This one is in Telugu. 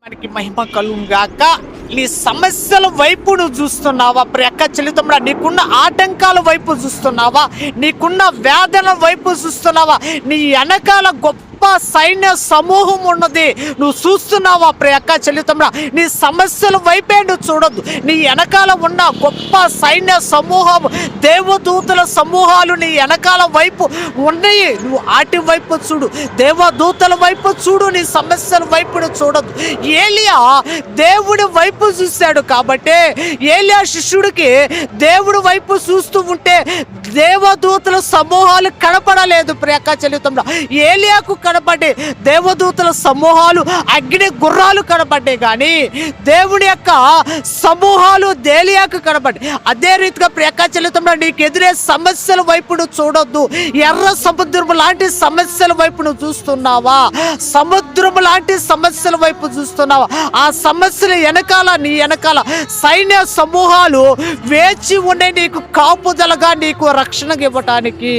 మనకి మహిమ కలుగును గాక. నీ సమస్యల వైపు నువ్వు చూస్తున్నావా? ప్రియక్క చెల్లితమ్ముడా, నీకున్న ఆటంకాల వైపు చూస్తున్నావా? నీకున్న వేదన వైపు చూస్తున్నావా? నీ వెనకాల గొప్ప సైన్య సమూహం ఉన్నది, నువ్వు చూస్తున్నావా? ప్రియక్క చెల్లితమ్ముడా, నీ సమస్యల వైపే నువ్వు చూడొద్దు. నీ వెనకాల ఉన్న గొప్ప సైన్య సమూహం, దేవదూతల సమూహాలు నీ వెనకాల వైపు ఉన్నాయి. నువ్వు ఆటి వైపు చూడు, దేవదూతల వైపు చూడు, నీ సమస్యల వైపు చూడొద్దు. ఏలియా దేవుడి వైపు చూశాడు కాబట్టి, ఏలియా శిష్యుడికి దేవుడి వైపు చూస్తూ ఉంటే దేవదూతల సమూహాలు కనపడలేదు. ప్రియక్క చెల్లితమ్ముడా, ఏలియాకు కనపడ్డాయి దేవదూతల సమూహాలు, అగ్ని గుర్రాలు కనపడ్డాయి, కానీ దేవుని యొక్క సమూహాలు ఏలియాకు కనపడ్డాయి. అదే రీతిగా ప్రియక్క చెల్లితమ్ముడా, నీకు ఎదురే సమస్యల వైపు నువ్వు చూడొద్దు. ఎర్ర సముద్రం లాంటి సమస్యల వైపు నువ్వు చూస్తున్నావా? సముద్రం లాంటి సమస్యల వైపు చూస్తున్నావా? ఆ సమస్యల వెనకాల, నీ వెనకాల సైన్య సమూహాలు వేచి ఉండే, నీకు కాపుదలగా, నీకు రక్షణ ఇవ్వటానికి.